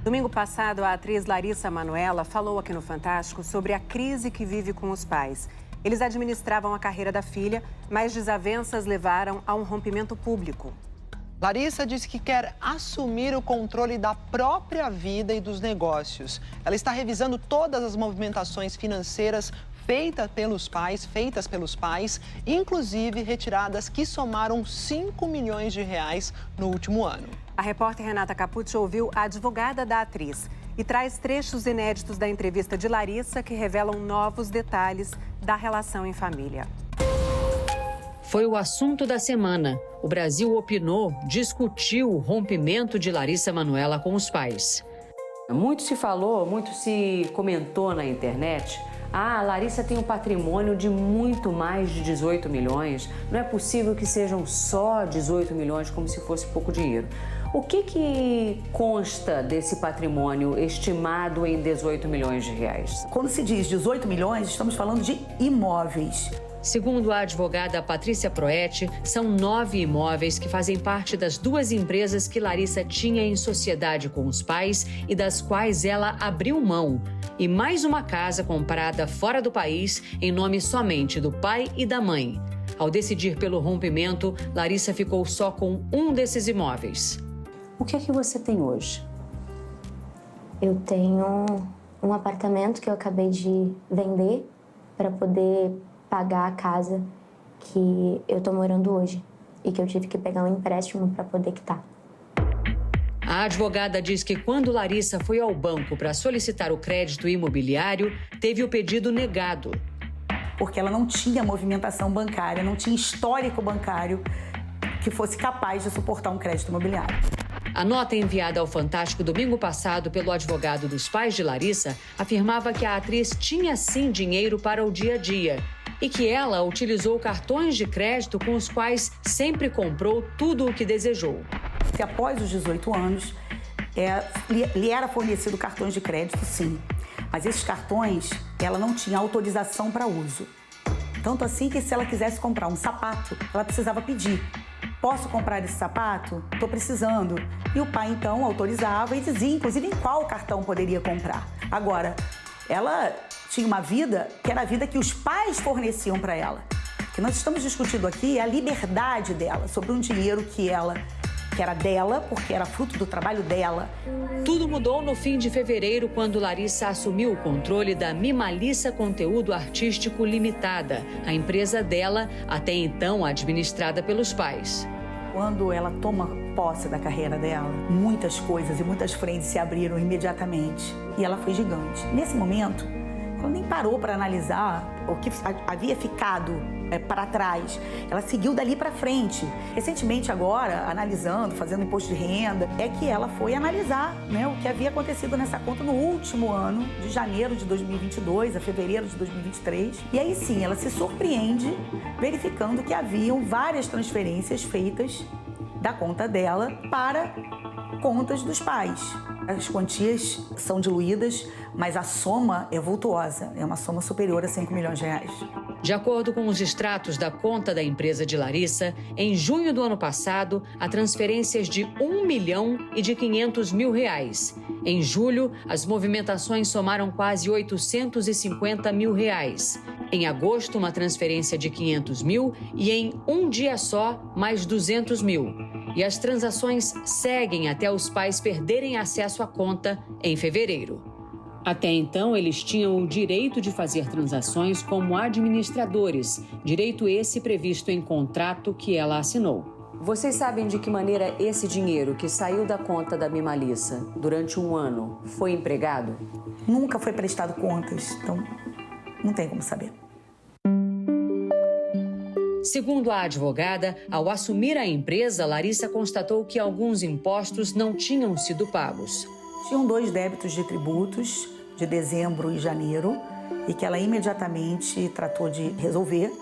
Domingo passado, a atriz Larissa Manoela falou aqui no Fantástico sobre a crise que vive com os pais. Eles administravam a carreira da filha, mas desavenças levaram a um rompimento público. Larissa disse que quer assumir o controle da própria vida e dos negócios. Ela está revisando todas as movimentações financeiras feitas pelos pais, inclusive retiradas que somaram 5 milhões de reais no último ano. A repórter Renata Capucci ouviu a advogada da atriz e traz trechos inéditos da entrevista de Larissa que revelam novos detalhes da relação em família. Foi o assunto da semana. O Brasil opinou, discutiu o rompimento de Larissa Manoela com os pais. Muito se falou, muito se comentou na internet. A Larissa tem um patrimônio de muito mais de 18 milhões. Não é possível que sejam só 18 milhões, como se fosse pouco dinheiro. O que consta desse patrimônio estimado em 18 milhões de reais? Quando se diz 18 milhões, estamos falando de imóveis. Segundo a advogada Patrícia Proetti, são 9 imóveis que fazem parte das 2 empresas que Larissa tinha em sociedade com os pais e das quais ela abriu mão. E mais uma casa comprada fora do país em nome somente do pai e da mãe. Ao decidir pelo rompimento, Larissa ficou só com um desses imóveis. O que é que você tem hoje? Eu tenho um apartamento que eu acabei de vender para poder pagar a casa que eu tô morando hoje e que eu tive que pegar um empréstimo para poder quitar. A advogada diz que quando Larissa foi ao banco para solicitar o crédito imobiliário, teve o pedido negado. Porque ela não tinha movimentação bancária, não tinha histórico bancário que fosse capaz de suportar um crédito imobiliário. A nota enviada ao Fantástico domingo passado pelo advogado dos pais de Larissa afirmava que a atriz tinha sim dinheiro para o dia a dia e que ela utilizou cartões de crédito com os quais sempre comprou tudo o que desejou. Se após os 18 anos, lhe era fornecido cartões de crédito, sim. Mas esses cartões, ela não tinha autorização para uso. Tanto assim que se ela quisesse comprar um sapato, ela precisava pedir. Posso comprar esse sapato? Estou precisando. E o pai, então, autorizava e dizia, inclusive, em qual cartão poderia comprar. Agora, ela tinha uma vida que era a vida que os pais forneciam para ela. O que nós estamos discutindo aqui é a liberdade dela sobre um dinheiro que era dela, porque era fruto do trabalho dela. Tudo mudou no fim de fevereiro, quando Larissa assumiu o controle da Mimalissa Conteúdo Artístico Limitada, a empresa dela, até então administrada pelos pais. Quando ela toma posse da carreira dela, muitas coisas e muitas frentes se abriram imediatamente. E ela foi gigante. Nesse momento, ela nem parou para analisar o que havia ficado para trás. Ela seguiu dali para frente. Recentemente agora, analisando, fazendo imposto de renda, é que ela foi analisar, né, o que havia acontecido nessa conta no último ano, de janeiro de 2022 a fevereiro de 2023. E aí sim, ela se surpreende verificando que haviam várias transferências feitas da conta dela para contas dos pais. As quantias são diluídas, mas a soma é vultuosa, é uma soma superior a 5 milhões de reais. De acordo com os extratos da conta da empresa de Larissa, em junho do ano passado, há transferências de 1 milhão e de 500 mil reais. Em julho, as movimentações somaram quase 850 mil reais. Em agosto, uma transferência de 500 mil e em um dia só, mais 200 mil. E as transações seguem até os pais perderem acesso à conta em fevereiro. Até então, eles tinham o direito de fazer transações como administradores, direito esse previsto em contrato que ela assinou. Vocês sabem de que maneira esse dinheiro que saiu da conta da Mimalissa durante um ano foi empregado? Nunca foi prestado contas, então não tem como saber. Segundo a advogada, ao assumir a empresa, Larissa constatou que alguns impostos não tinham sido pagos. Tinham 2 débitos de tributos, de dezembro e janeiro, e que ela imediatamente tratou de resolver.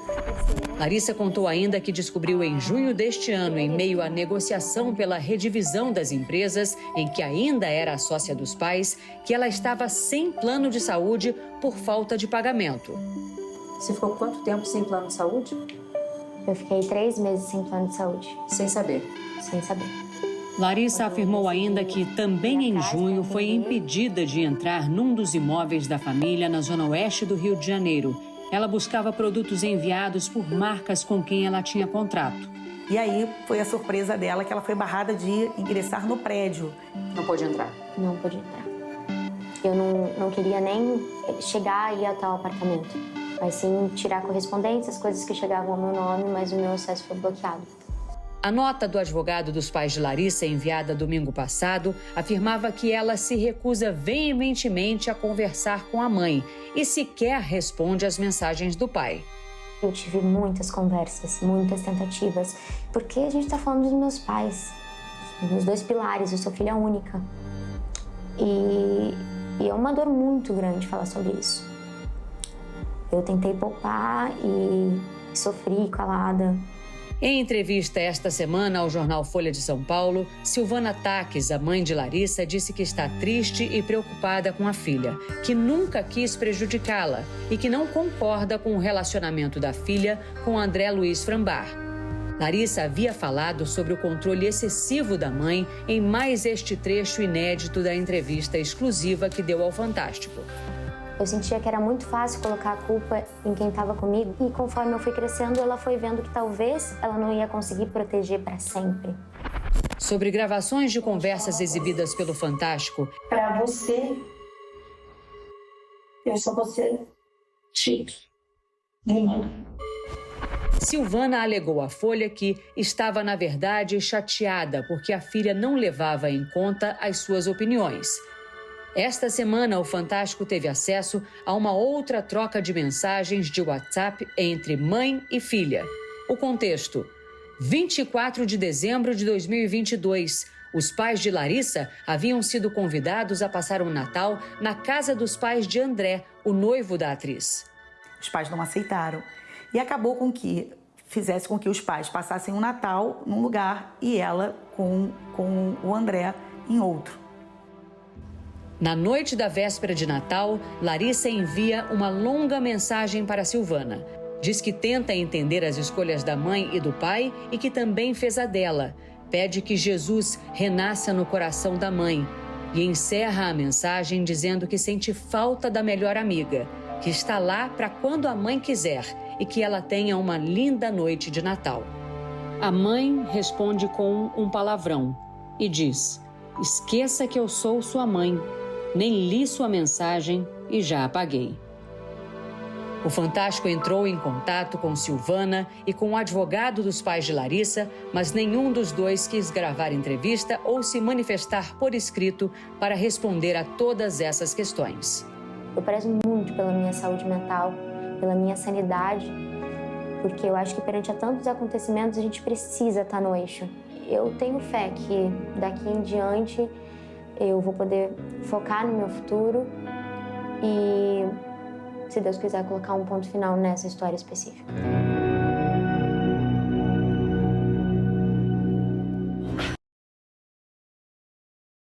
Larissa contou ainda que descobriu em junho deste ano, em meio à negociação pela redivisão das empresas, em que ainda era a sócia dos pais, que ela estava sem plano de saúde por falta de pagamento. Você ficou quanto tempo sem plano de saúde? Eu fiquei 3 meses sem plano de saúde. Sem saber? Sem saber. Larissa afirmou ainda que também em junho foi impedida de entrar num dos imóveis da família na zona oeste do Rio de Janeiro. Ela buscava produtos enviados por marcas com quem ela tinha contrato. E aí foi a surpresa dela que ela foi barrada de ingressar no prédio. Não pôde entrar? Não pude entrar. Eu não queria nem chegar e ir até o apartamento, mas sim tirar correspondências, coisas que chegavam ao meu nome, mas o meu acesso foi bloqueado. A nota do advogado dos pais de Larissa, enviada domingo passado, afirmava que ela se recusa veementemente a conversar com a mãe e sequer responde às mensagens do pai. Eu tive muitas conversas, muitas tentativas, porque a gente está falando dos meus pais, meus 2 pilares, eu sou filha única. E é uma dor muito grande falar sobre isso. Eu tentei poupar e sofri calada. Em entrevista esta semana ao jornal Folha de São Paulo, Silvana Taques, a mãe de Larissa, disse que está triste e preocupada com a filha, que nunca quis prejudicá-la e que não concorda com o relacionamento da filha com André Luiz Frambar. Larissa havia falado sobre o controle excessivo da mãe em mais este trecho inédito da entrevista exclusiva que deu ao Fantástico. Eu sentia que era muito fácil colocar a culpa em quem estava comigo. E conforme eu fui crescendo, ela foi vendo que talvez ela não ia conseguir proteger para sempre. Sobre gravações de conversas exibidas pelo Fantástico. Para você, eu só vou ser filho. Silvana alegou à Folha que estava, na verdade, chateada porque a filha não levava em conta as suas opiniões. Esta semana, o Fantástico teve acesso a uma outra troca de mensagens de WhatsApp entre mãe e filha. O contexto: 24 de dezembro de 2022. Os pais de Larissa haviam sido convidados a passar o Natal na casa dos pais de André, o noivo da atriz. Os pais não aceitaram. E acabou com que fizesse com que os pais passassem o Natal num lugar e ela com o André em outro. Na noite da véspera de Natal, Larissa envia uma longa mensagem para Silvana. Diz que tenta entender as escolhas da mãe e do pai e que também fez a dela. Pede que Jesus renasça no coração da mãe. E encerra a mensagem dizendo que sente falta da melhor amiga, que está lá para quando a mãe quiser e que ela tenha uma linda noite de Natal. A mãe responde com um palavrão e diz: "Esqueça que eu sou sua mãe. Nem li sua mensagem e já apaguei." O Fantástico entrou em contato com Silvana e com o advogado dos pais de Larissa, mas nenhum dos dois quis gravar entrevista ou se manifestar por escrito para responder a todas essas questões. Eu prezo muito pela minha saúde mental, pela minha sanidade, porque eu acho que perante a tantos acontecimentos a gente precisa estar no eixo. Eu tenho fé que daqui em diante eu vou poder focar no meu futuro e, se Deus quiser, colocar um ponto final nessa história específica.